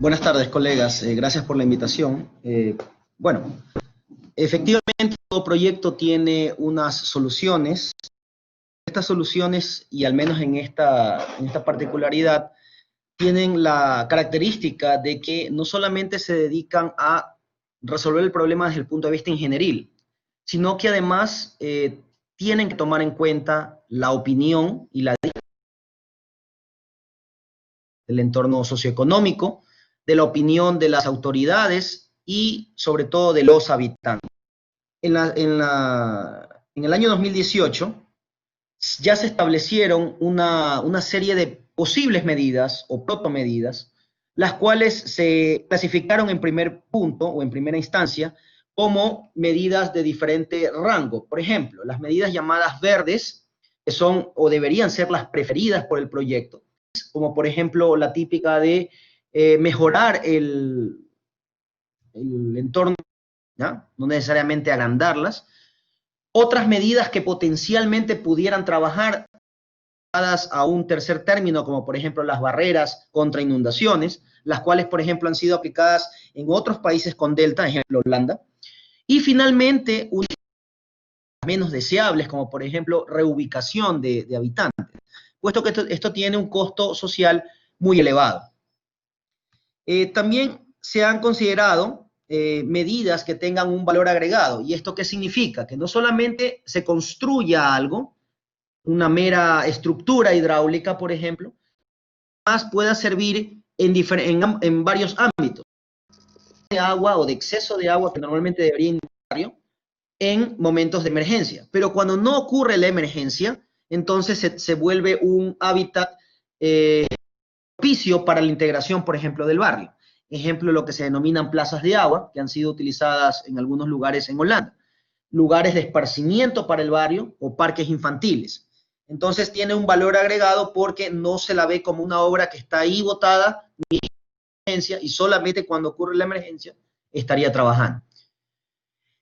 Buenas tardes, colegas. Gracias por la invitación. Bueno, efectivamente todo proyecto tiene unas soluciones. Estas soluciones, y al menos en esta particularidad, tienen la característica de que no solamente se dedican a resolver el problema desde el punto de vista ingenieril, sino que además tienen que tomar en cuenta la opinión y la del entorno socioeconómico, de la opinión de las autoridades y sobre todo de los habitantes. En el año 2018 ya se establecieron una serie de posibles medidas o protomedidas, las cuales se clasificaron en primer punto o en primera instancia como medidas de diferente rango. Por ejemplo, las medidas llamadas verdes, que son o deberían ser las preferidas por el proyecto, como por ejemplo la típica de mejorar el entorno, ¿ya? No necesariamente agrandarlas. Otras medidas que potencialmente pudieran trabajar a un tercer término, como por ejemplo las barreras contra inundaciones, las cuales por ejemplo han sido aplicadas en otros países con delta, ejemplo Holanda. Y finalmente, menos deseables, como por ejemplo reubicación de habitantes, puesto que esto tiene un costo social muy elevado. También se han considerado medidas que tengan un valor agregado. ¿Y esto qué significa? Que no solamente se construya algo, una mera estructura hidráulica, por ejemplo, más pueda servir en varios ámbitos de agua o de exceso de agua que normalmente debería ir en momentos de emergencia. Pero cuando no ocurre la emergencia, entonces se vuelve un hábitat propicio para la integración, por ejemplo, del barrio. Ejemplo, lo que se denominan plazas de agua, que han sido utilizadas en algunos lugares en Holanda. Lugares de esparcimiento para el barrio o parques infantiles. Entonces tiene un valor agregado porque no se la ve como una obra que está ahí botada y solamente cuando ocurre la emergencia estaría trabajando.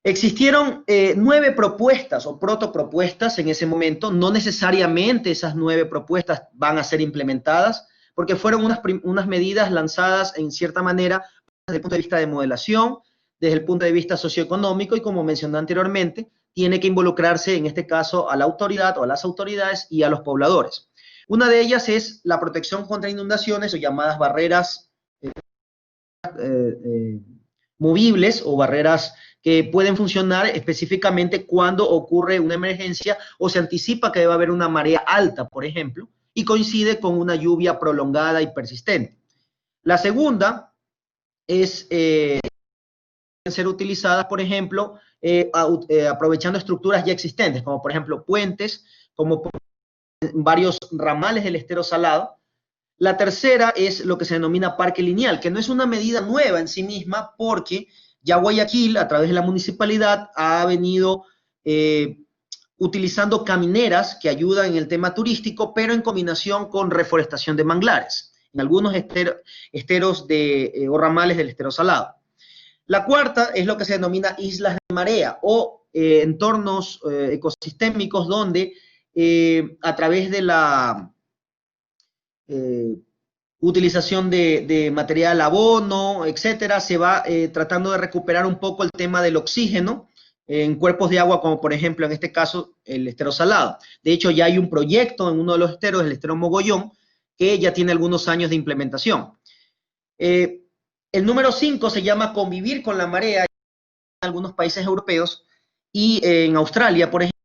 Existieron 9 propuestas o protopropuestas en ese momento. No necesariamente esas 9 propuestas van a ser implementadas, porque fueron unas medidas lanzadas en cierta manera desde el punto de vista de modelación, desde el punto de vista socioeconómico, y como mencioné anteriormente, tiene que involucrarse en este caso a la autoridad o a las autoridades y a los pobladores. Una de ellas es la protección contra inundaciones o llamadas barreras movibles o barreras que pueden funcionar específicamente cuando ocurre una emergencia o se anticipa que debe haber una marea alta, por ejemplo, y coincide con una lluvia prolongada y persistente. La segunda es ser utilizadas, por ejemplo, aprovechando estructuras ya existentes, como por ejemplo puentes, como varios ramales del estero salado. La tercera es lo que se denomina parque lineal, que no es una medida nueva en sí misma, porque ya Guayaquil, a través de la municipalidad, ha venido utilizando camineras que ayudan en el tema turístico, pero en combinación con reforestación de manglares, en algunos esteros o ramales del estero salado. La cuarta es lo que se denomina islas de marea o entornos ecosistémicos donde a través de la utilización de material abono, etcétera, se va tratando de recuperar un poco el tema del oxígeno en cuerpos de agua, como por ejemplo en este caso el estero salado. De hecho, ya hay un proyecto en uno de los esteros, el estero Mogollón, que ya tiene algunos años de implementación. El número 5 se llama convivir con la marea en algunos países europeos y en Australia, por ejemplo,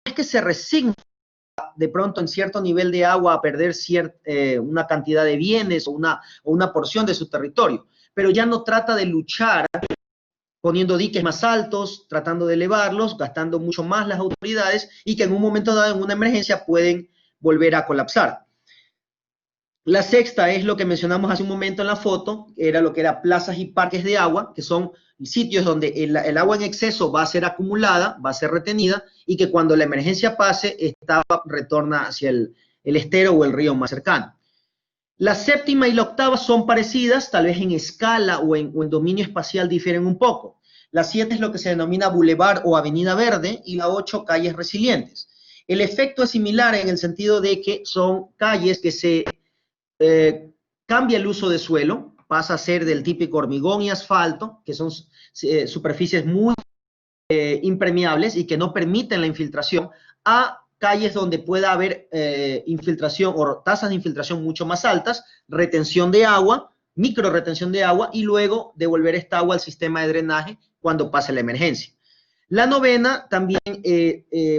es que se resigna de pronto en cierto nivel de agua a perder una cantidad de bienes o una porción de su territorio, pero ya no trata de luchar poniendo diques más altos, tratando de elevarlos, gastando mucho más las autoridades y que en un momento dado, en una emergencia, pueden volver a colapsar. La sexta es lo que mencionamos hace un momento en la foto, era lo que era plazas y parques de agua, que son sitios donde el agua en exceso va a ser acumulada, va a ser retenida, y que cuando la emergencia pase, esta retorna hacia el estero o el río más cercano. La séptima y la octava son parecidas, tal vez en escala o en dominio espacial difieren un poco. La 7 es lo que se denomina bulevar o avenida verde, y la 8 calles resilientes. El efecto es similar en el sentido de que son calles que se cambia el uso de suelo, pasa a ser del típico hormigón y asfalto, que son superficies muy impermeables y que no permiten la infiltración, a calles donde pueda haber infiltración o tasas de infiltración mucho más altas, retención de agua, micro retención de agua, y luego devolver esta agua al sistema de drenaje cuando pase la emergencia. La novena también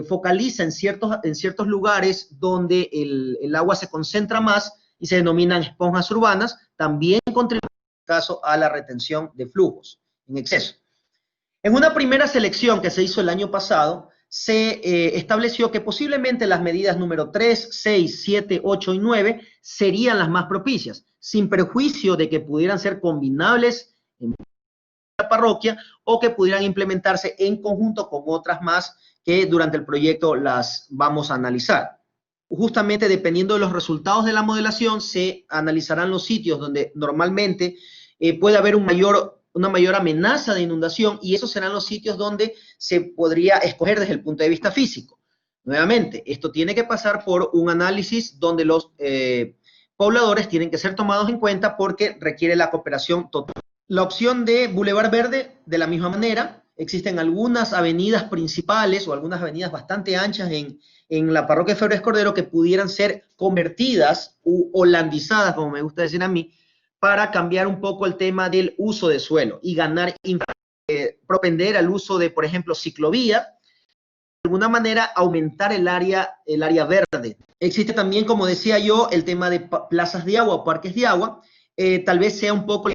focaliza en ciertos lugares donde el agua se concentra más y se denominan esponjas urbanas, también contribuye en este caso a la retención de flujos en exceso. En una primera selección que se hizo el año pasado, se estableció que posiblemente las medidas número 3, 6, 7, 8 y 9 serían las más propicias, sin perjuicio de que pudieran ser combinables en la parroquia o que pudieran implementarse en conjunto con otras más que durante el proyecto las vamos a analizar. Justamente dependiendo de los resultados de la modelación, se analizarán los sitios donde normalmente puede haber una mayor amenaza de inundación, y esos serán los sitios donde se podría escoger desde el punto de vista físico. Nuevamente, esto tiene que pasar por un análisis donde los pobladores tienen que ser tomados en cuenta porque requiere la cooperación total. La opción de Boulevard Verde, de la misma manera, existen algunas avenidas principales o algunas avenidas bastante anchas en la parroquia de Febres Cordero que pudieran ser convertidas u holandizadas, como me gusta decir a mí, para cambiar un poco el tema del uso de suelo y ganar, propender al uso de, por ejemplo, ciclovía, de alguna manera aumentar el área verde. Existe también, como decía yo, el tema de plazas de agua o parques de agua. Tal vez sea un poco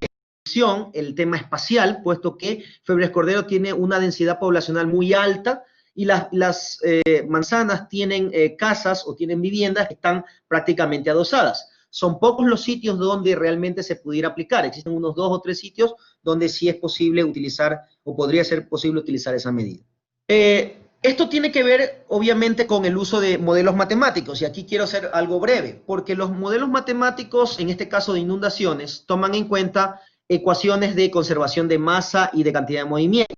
el tema espacial, puesto que Febres Cordero tiene una densidad poblacional muy alta y las manzanas tienen casas o tienen viviendas que están prácticamente adosadas. Son pocos los sitios donde realmente se pudiera aplicar. Existen unos 2 o 3 sitios donde sí es posible utilizar o podría ser posible utilizar esa medida. Esto tiene que ver, obviamente, con el uso de modelos matemáticos, y aquí quiero hacer algo breve, porque los modelos matemáticos, en este caso de inundaciones, toman en cuenta ecuaciones de conservación de masa y de cantidad de movimiento.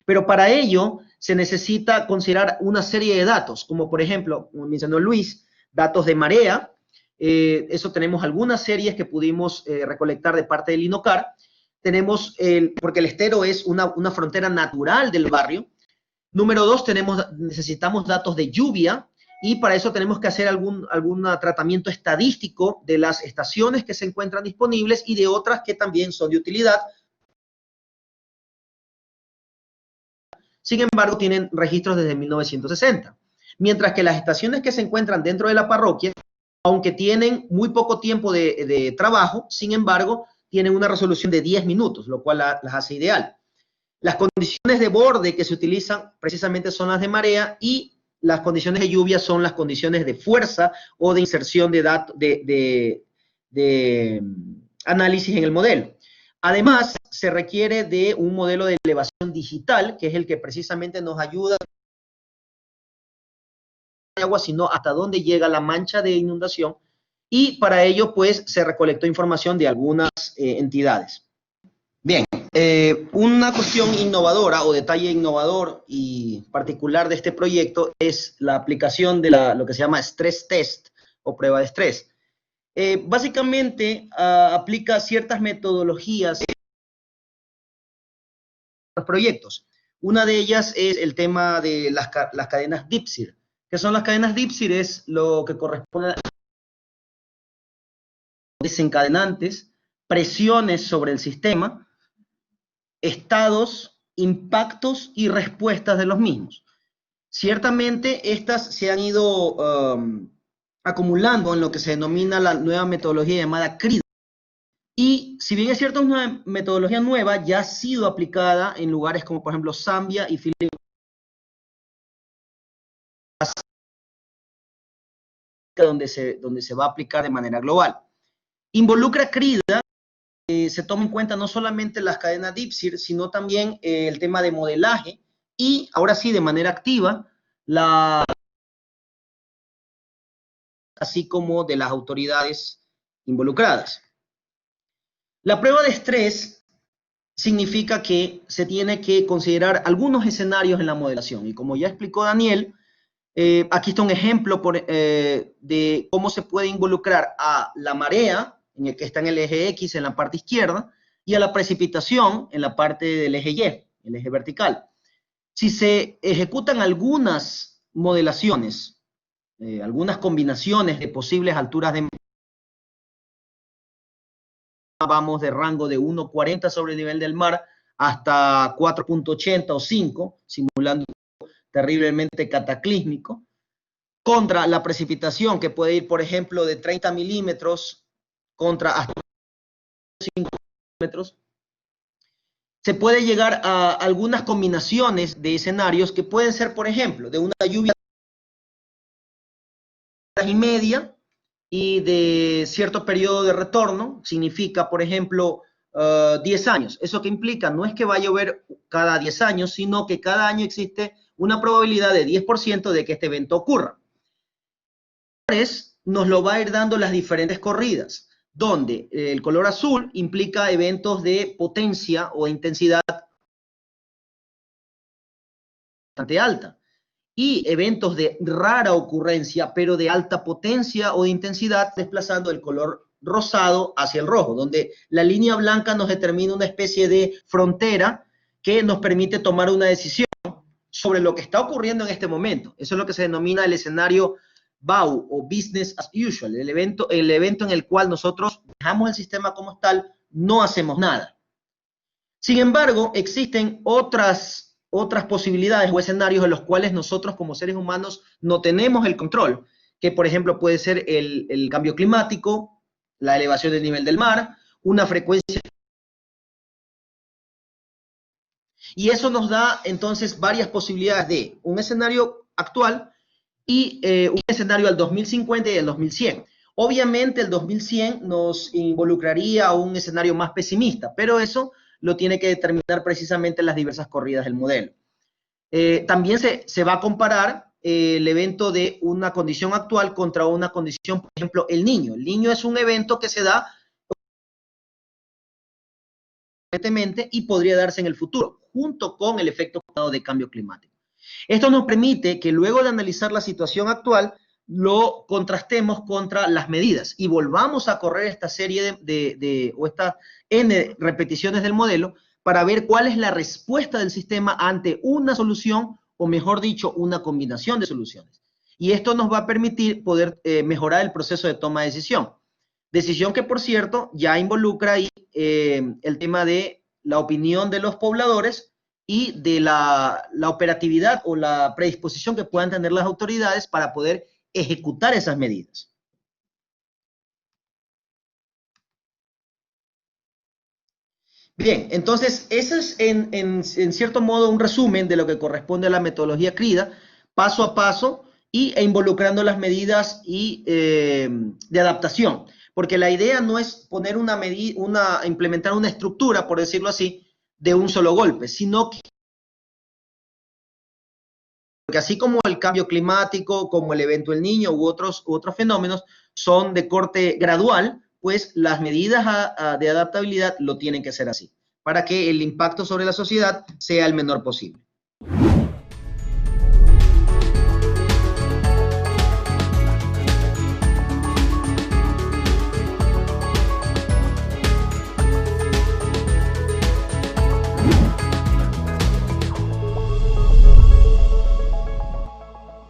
Pero para ello se necesita considerar una serie de datos, como por ejemplo, como mencionó Luis, datos de marea. Eso tenemos algunas series que pudimos recolectar de parte del INOCAR. Tenemos, porque el estero es una frontera natural del barrio. Número 2, necesitamos datos de lluvia, y para eso tenemos que hacer algún tratamiento estadístico de las estaciones que se encuentran disponibles y de otras que también son de utilidad. Sin embargo, tienen registros desde 1960. Mientras que las estaciones que se encuentran dentro de la parroquia, aunque tienen muy poco tiempo de trabajo, sin embargo, tienen una resolución de 10 minutos, lo cual las hace ideal. Las condiciones de borde que se utilizan precisamente son las de marea, y las condiciones de lluvia son las condiciones de fuerza o de inserción de datos de análisis en el modelo. Además, se requiere de un modelo de elevación digital, que es el que precisamente nos ayuda de agua, sino hasta dónde llega la mancha de inundación, y para ello, pues, se recolectó información de algunas entidades. Bien, una cuestión innovadora o detalle innovador y particular de este proyecto es la aplicación de lo que se llama stress test o prueba de estrés. Básicamente aplica ciertas metodologías a los proyectos. Una de ellas es el tema de las cadenas DIPSIR. ¿Qué son las cadenas DIPSIR? Es lo que corresponde a desencadenantes, presiones sobre el sistema, estados, impactos y respuestas de los mismos. Ciertamente estas se han ido acumulando en lo que se denomina la nueva metodología llamada CRIDA. Y si bien es cierto, es una metodología nueva, ya ha sido aplicada en lugares como por ejemplo Zambia y Filipinas, donde se va a aplicar de manera global. Involucra CRIDA. Se toma en cuenta no solamente las cadenas DIPSIR, sino también el tema de modelaje y, ahora sí, de manera activa, así como de las autoridades involucradas. La prueba de estrés significa que se tiene que considerar algunos escenarios en la modelación, y como ya explicó Daniel, aquí está un ejemplo de cómo se puede involucrar a la marea en el que está en el eje X en la parte izquierda, y a la precipitación en la parte del eje Y, el eje vertical. Si se ejecutan algunas modelaciones, algunas combinaciones de posibles alturas de vamos de rango de 1,40 sobre el nivel del mar hasta 4,80 o 5, simulando terriblemente cataclísmico, contra la precipitación que puede ir, por ejemplo, de 30 milímetros contra hasta 5 milímetros, se puede llegar a algunas combinaciones de escenarios que pueden ser, por ejemplo, de una lluvia y media y de cierto periodo de retorno, significa, por ejemplo, 10 años. ¿Eso qué implica? No es que va a llover cada 10 años, sino que cada año existe una probabilidad de 10% de que este evento ocurra. Nos lo va a ir dando las diferentes corridas, donde el color azul implica eventos de potencia o de intensidad bastante alta, y eventos de rara ocurrencia, pero de alta potencia o de intensidad, desplazando el color rosado hacia el rojo, donde la línea blanca nos determina una especie de frontera que nos permite tomar una decisión sobre lo que está ocurriendo en este momento. Eso es lo que se denomina el escenario BAU o Business as Usual, el evento en el cual nosotros dejamos el sistema como tal, no hacemos nada. Sin embargo, existen otras posibilidades o escenarios en los cuales nosotros como seres humanos no tenemos el control, que por ejemplo puede ser el cambio climático, la elevación del nivel del mar, una frecuencia. Y eso nos da entonces varias posibilidades de un escenario actual y un escenario al 2050 y al 2100. Obviamente el 2100 nos involucraría a un escenario más pesimista, pero eso lo tiene que determinar precisamente las diversas corridas del modelo. También se va a comparar el evento de una condición actual contra una condición, por ejemplo, el Niño. El Niño es un evento que se da y podría darse en el futuro, junto con el efecto de cambio climático. Esto nos permite que luego de analizar la situación actual, lo contrastemos contra las medidas y volvamos a correr esta serie o estas N repeticiones del modelo para ver cuál es la respuesta del sistema ante una solución, o mejor dicho, una combinación de soluciones. Y esto nos va a permitir poder mejorar el proceso de toma de decisión. Decisión que, por cierto, ya involucra ahí el tema de la opinión de los pobladores y de la operatividad o la predisposición que puedan tener las autoridades para poder ejecutar esas medidas. Bien, entonces, ese es en cierto modo un resumen de lo que corresponde a la metodología CRIDA, paso a paso e involucrando las medidas de adaptación. Porque la idea no es poner implementar una estructura, por decirlo así, de un solo golpe, sino que así como el cambio climático, como el evento del Niño u otros fenómenos son de corte gradual, pues las medidas de adaptabilidad lo tienen que ser así, para que el impacto sobre la sociedad sea el menor posible.